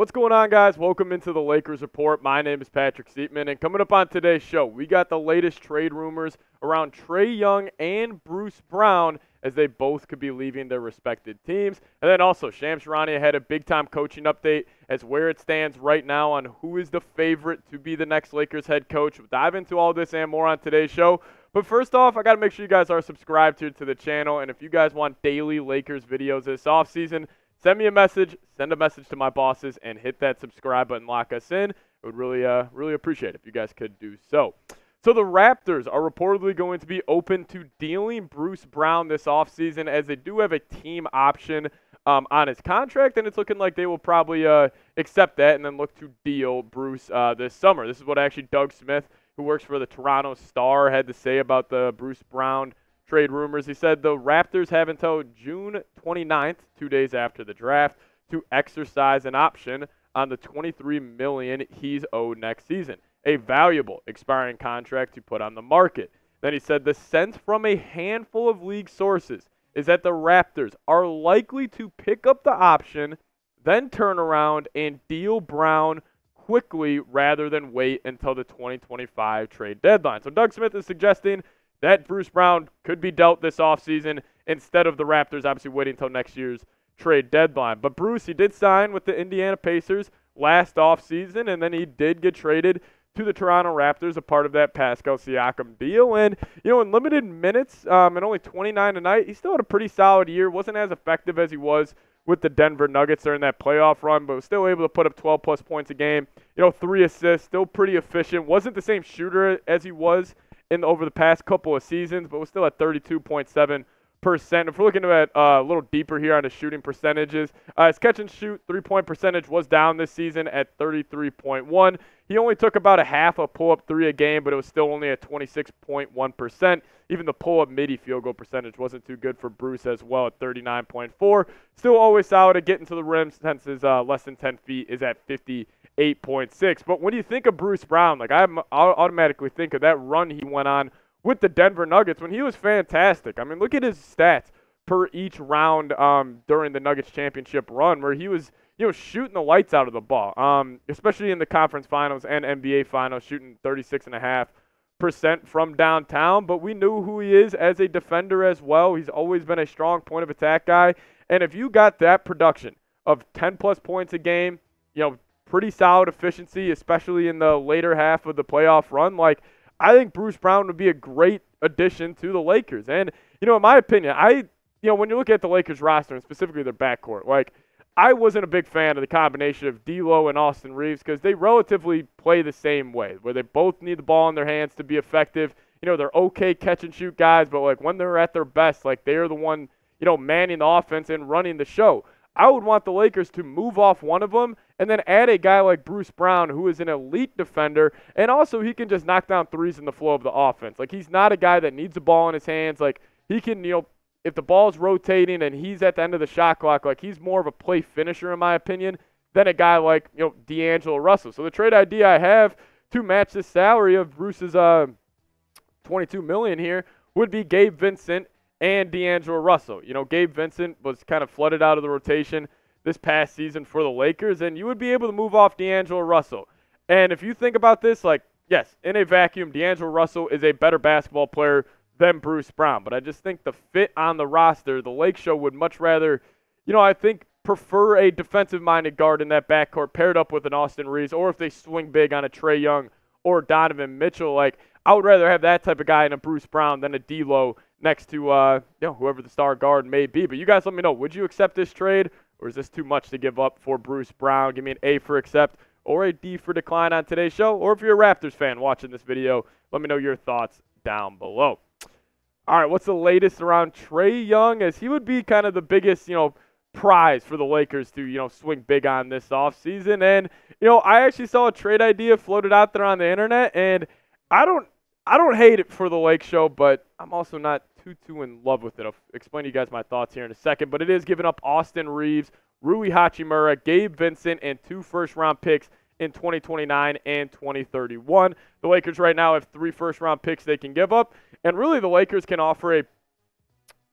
What's going on, guys? Welcome into the Lakers Report. My name is Patrick Siepman, and coming up on today's show, we got the latest trade rumors around Trae Young and Bruce Brown as they both could be leaving their respective teams. And then also, Shams Charania had a big-time coaching update as where it stands right now on who is the favorite to be the next Lakers head coach. We'll dive into all this and more on today's show. But first off, I got to make sure you guys are subscribed here to the channel, and if you guys want daily Lakers videos this offseason, send me a message, send a message to my bosses, and hit that subscribe button, lock us in. I would really appreciate it if you guys could do so. So the Raptors are reportedly going to be open to dealing Bruce Brown this offseason as they do have a team option on his contract, and it's looking like they will probably accept that and then look to deal Bruce this summer. This is what actually Doug Smith, who works for the Toronto Star, had to say about the Bruce Brown trade rumors. He said the Raptors have until June 29th, 2 days after the draft, to exercise an option on the $23 million he's owed next season, a valuable expiring contract to put on the market. Then he said the sense from a handful of league sources is that the Raptors are likely to pick up the option, then turn around and deal Brown quickly rather than wait until the 2025 trade deadline. So Doug Smith is suggesting that Bruce Brown could be dealt this offseason instead of the Raptors obviously waiting until next year's trade deadline. But Bruce, he did sign with the Indiana Pacers last offseason, and then he did get traded to the Toronto Raptors, a part of that Pascal Siakam deal. And, in limited minutes and only 29 a night, he still had a pretty solid year. Wasn't as effective as he was with the Denver Nuggets during that playoff run, but was still able to put up 12-plus points a game. 3 assists, still pretty efficient. Wasn't the same shooter as he was over the past couple of seasons, but was still at 32.7%. If we're looking at a little deeper here on his shooting percentages, his catch-and-shoot three-point percentage was down this season at 33.1. He only took about a half a pull-up three a game, but it was still only at 26.1%. Even the pull-up midi field goal percentage wasn't too good for Bruce as well at 39.4. Still always solid at getting to the rim since his less than 10 feet is at 58.6. But when you think of Bruce Brown, I automatically think of that run he went on with the Denver Nuggets when he was fantastic. I mean, look at his stats per each round during the Nuggets championship run where he was, shooting the lights out of the ball, especially in the conference finals and NBA finals, shooting 36.5% from downtown. But we knew who he is as a defender as well. He's always been a strong point of attack guy. And if you got that production of 10-plus points a game, pretty solid efficiency, especially in the later half of the playoff run, I think Bruce Brown would be a great addition to the Lakers. And, in my opinion, when you look at the Lakers roster and specifically their backcourt, I wasn't a big fan of the combination of D'Lo and Austin Reeves because they relatively play the same way, where they both need the ball in their hands to be effective. They're okay catch-and-shoot guys, but, when they're at their best, they're the one, manning the offense and running the show. I would want the Lakers to move off one of them and then add a guy like Bruce Brown, who is an elite defender, and also he can just knock down threes in the flow of the offense. He's not a guy that needs the ball in his hands. He can, if the ball's rotating and he's at the end of the shot clock, like, he's more of a play finisher, in my opinion, than a guy like, D'Angelo Russell. So the trade idea I have to match the salary of Bruce's $22 million here would be Gabe Vincent and D'Angelo Russell. Gabe Vincent was kind of flooded out of the rotation this past season for the Lakers, and you would be able to move off D'Angelo Russell. And if you think about this, like, yes, in a vacuum, D'Angelo Russell is a better basketball player than Bruce Brown. But I just think the fit on the roster, the Lake Show would much rather, I think, prefer a defensive-minded guard in that backcourt paired up with an Austin Reeves, or if they swing big on a Trae Young or Donovan Mitchell, like, I would rather have that type of guy in a Bruce Brown than a D'Lo next to whoever the star guard may be. But you guys let me know, would you accept this trade, or is this too much to give up for Bruce Brown? Give me an A for accept or a D for decline on today's show. Or if you're a Raptors fan watching this video, let me know your thoughts down below. All right, what's the latest around Trae Young, as he would be kind of the biggest, prize for the Lakers to, swing big on this offseason. And, I actually saw a trade idea floated out there on the internet, and I don't hate it for the Lake Show, but I'm also not too in love with it. I'll explain to you guys my thoughts here in a second, but it is giving up Austin Reeves, Rui Hachimura, Gabe Vincent, and 2 first-round picks in 2029 and 2031. The Lakers right now have 3 first-round picks they can give up, and really the Lakers can offer a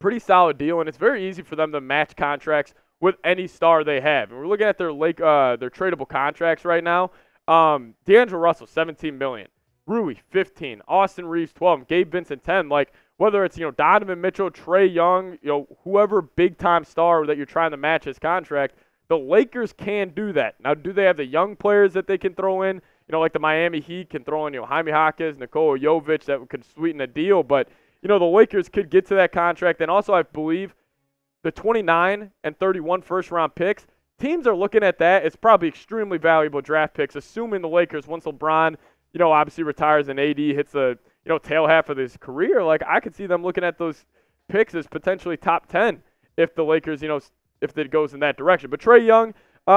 pretty solid deal, and it's very easy for them to match contracts with any star they have. And we're looking at their tradable contracts right now. D'Angelo Russell, $17 million. Rui, 15. Austin Reeves, 12. Gabe Vincent, 10. Like, whether it's, Donovan Mitchell, Trae Young, whoever big-time star that you're trying to match his contract, the Lakers can do that. Now, do they have the young players that they can throw in? Like the Miami Heat can throw in, Jaime Jaquez, Nikola Jovic, that could sweeten the deal. But, the Lakers could get to that contract. And also, I believe the 29 and 31 first-round picks, teams are looking at that. It's probably extremely valuable draft picks, assuming the Lakers, once LeBron, obviously retires and AD hits the, tail half of his career. Like, I could see them looking at those picks as potentially top 10 if the Lakers, if it goes in that direction. But Trae Young,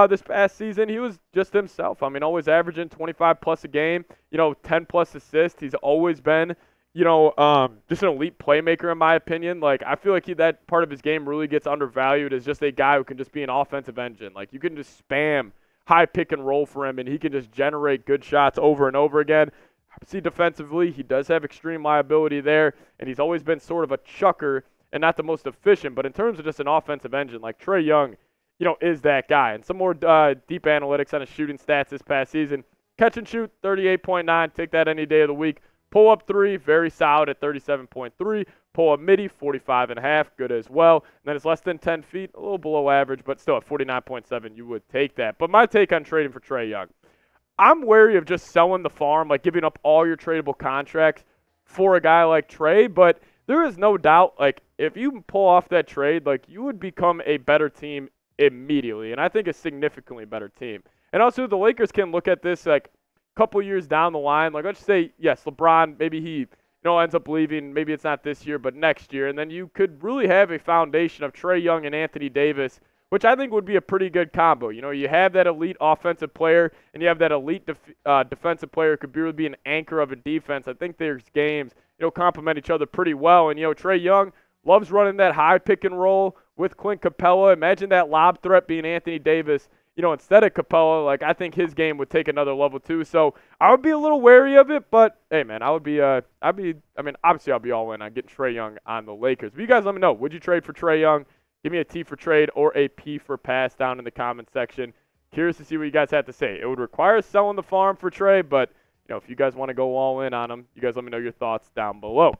this past season, he was just himself. I mean, always averaging 25-plus a game, 10-plus assists. He's always been, just an elite playmaker in my opinion. Like, I feel like that part of his game really gets undervalued as just a guy who can just be an offensive engine. Like, you can just spam high pick and roll for him, and he can just generate good shots over and over again. See, defensively, he does have extreme liability there, and he's always been sort of a chucker and not the most efficient. But in terms of just an offensive engine, like Trae Young, is that guy. And some more deep analytics on his shooting stats this past season. Catch and shoot, 38.9. Take that any day of the week. Pull up three, very solid at 37.3. Pull up midi, 45.5, good as well. And then it's less than 10 feet, a little below average, but still at 49.7, you would take that. But my take on trading for Trae Young, I'm wary of just selling the farm, like giving up all your tradable contracts for a guy like Trae. But there is no doubt, like, if you pull off that trade, like, you would become a better team immediately. And I think a significantly better team. And also, the Lakers can look at this, like, a couple years down the line. Like, let's say, yes, LeBron, maybe he ends up leaving. Maybe it's not this year, but next year. And then you could really have a foundation of Trae Young and Anthony Davis, which I think would be a pretty good combo. You have that elite offensive player, and you have that elite defensive player who could really be an anchor of a defense. I think their games, complement each other pretty well. And, Trae Young loves running that high pick and roll with Clint Capella. Imagine that lob threat being Anthony Davis, instead of Capella. Like, I think his game would take another level too. So I would be a little wary of it, but hey, man, obviously I'll be all in on getting Trae Young on the Lakers. But you guys let me know, would you trade for Trae Young? Give me a T for trade or a P for pass down in the comment section. Curious to see what you guys have to say. It would require selling the farm for Trae, but if you guys want to go all in on him, you guys let me know your thoughts down below.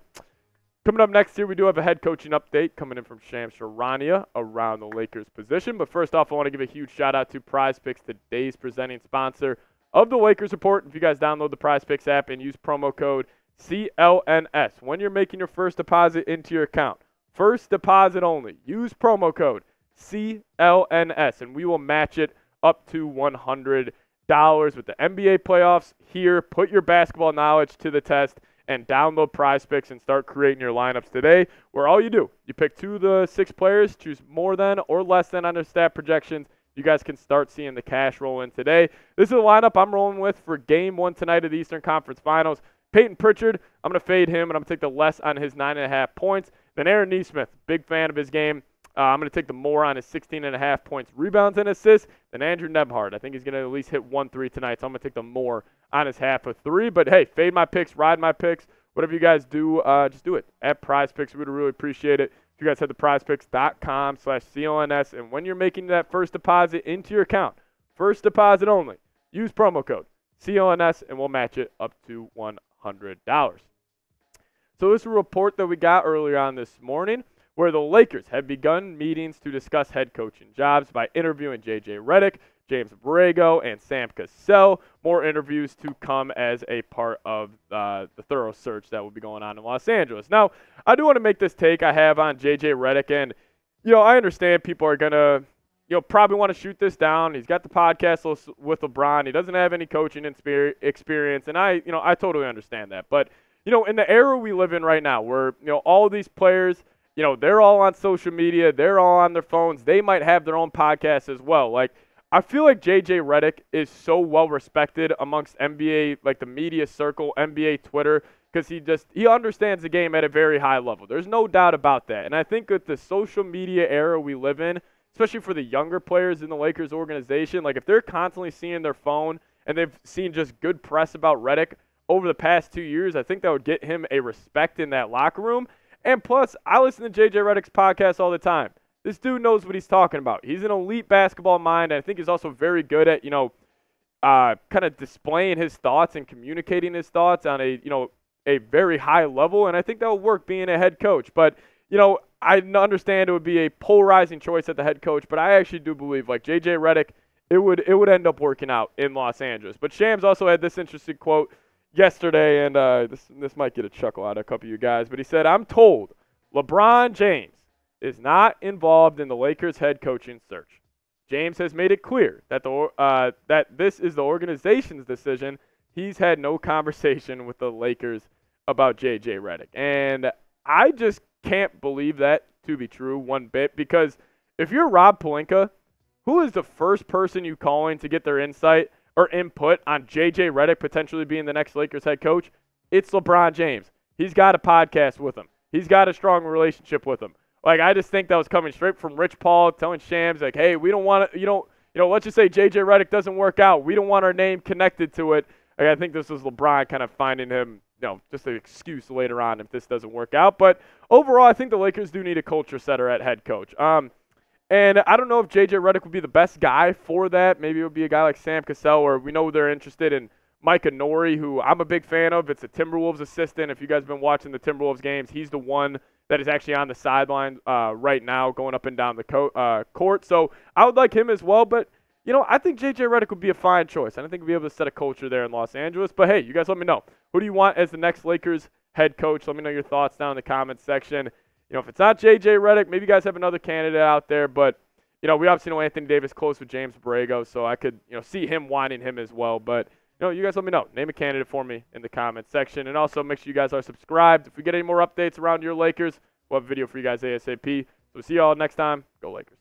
Coming up next here, we do have a head coaching update coming in from Shams Charania around the Lakers position. But first off, I want to give a huge shout out to Prize Picks, today's presenting sponsor of the Lakers Report. If you guys download the Prize Picks app and use promo code CLNS when you're making your first deposit into your account, first deposit only, use promo code CLNS, and we will match it up to $100 with the NBA playoffs here. Put your basketball knowledge to the test and download Prize Picks and start creating your lineups today, where all you do, you pick 2 of the 6 players, choose more than or less than on their stat projections. You guys can start seeing the cash roll in today. This is the lineup I'm rolling with for Game 1 tonight of the Eastern Conference Finals. Peyton Pritchard, I'm going to fade him, and I'm going to take the less on his 9.5 points. Then Aaron Nesmith, big fan of his game. I'm going to take the more on his 16.5 points, rebounds, and assists. Then Andrew Nebhard, I think he's going to at least hit 1 3 tonight, so I'm going to take the more on his half of 3. But hey, fade my picks, ride my picks. Whatever you guys do, just do it at Prize Picks. We would really appreciate it if you guys head to prizepicks.com/CLNS. And when you're making that first deposit into your account, first deposit only, use promo code CLNS, and we'll match it up to $100. So this is a report that we got earlier on this morning where the Lakers have begun meetings to discuss head coaching jobs by interviewing J.J. Redick, James Borrego, and Sam Cassell. More interviews to come as a part of the thorough search that will be going on in Los Angeles. Now, I do want to make this take I have on J.J. Redick, and, I understand people are going to, probably want to shoot this down. He's got the podcast with LeBron. He doesn't have any coaching experience, and I totally understand that. But, in the era we live in right now where, all of these players, they're all on social media, they're all on their phones, they might have their own podcasts as well. Like, I feel like J.J. Redick is so well respected amongst NBA, like the media circle, NBA Twitter, because he understands the game at a very high level. There's no doubt about that. And I think with the social media era we live in, especially for the younger players in the Lakers organization, like if they're constantly seeing their phone and they've seen just good press about Redick over the past 2 years, I think that would get him a respect in that locker room. And plus, I listen to J.J. Redick's podcast all the time. This dude knows what he's talking about. He's an elite basketball mind, and I think he's also very good at, kind of displaying his thoughts and communicating his thoughts on a very high level, and I think that will work being a head coach. But, I understand it would be a polarizing choice at the head coach, but I actually do believe, like J.J. Redick, it would end up working out in Los Angeles. But Shams also had this interesting quote yesterday, and this might get a chuckle out of a couple of you guys, but he said, "I'm told LeBron James is not involved in the Lakers head coaching search. James has made it clear that that this is the organization's decision. He's had no conversation with the Lakers about J.J. Redick." And I just can't believe that to be true one bit, because if you're Rob Pelinka, who is the first person you calling to get their insight or input on J.J. Redick potentially being the next Lakers head coach? It's LeBron James. He's got a podcast with him. He's got a strong relationship with him. Like, I just think that was coming straight from Rich Paul telling Shams, like, hey, we don't want to, let's just say J.J. Redick doesn't work out. We don't want our name connected to it. Like, I think this was LeBron kind of finding him, just an excuse later on if this doesn't work out. But overall, I think the Lakers do need a culture setter at head coach. And I don't know if J.J. Redick would be the best guy for that. Maybe it would be a guy like Sam Cassell, or we know they're interested in Micah Nori, who I'm a big fan of. It's a Timberwolves assistant. If you guys have been watching the Timberwolves games, he's the one that is actually on the sideline right now going up and down the court. So I would like him as well. But, I think J.J. Redick would be a fine choice. I don't think we'll be able to set a culture there in Los Angeles. But, hey, you guys let me know. Who do you want as the next Lakers head coach? Let me know your thoughts down in the comments section. If it's not J.J. Redick, maybe you guys have another candidate out there. But, we obviously know Anthony Davis close with James Borrego, so I could, see him wanting him as well. But, you guys let me know. Name a candidate for me in the comments section. And also make sure you guys are subscribed. If we get any more updates around your Lakers, we'll have a video for you guys ASAP. So we'll see you all next time. Go Lakers.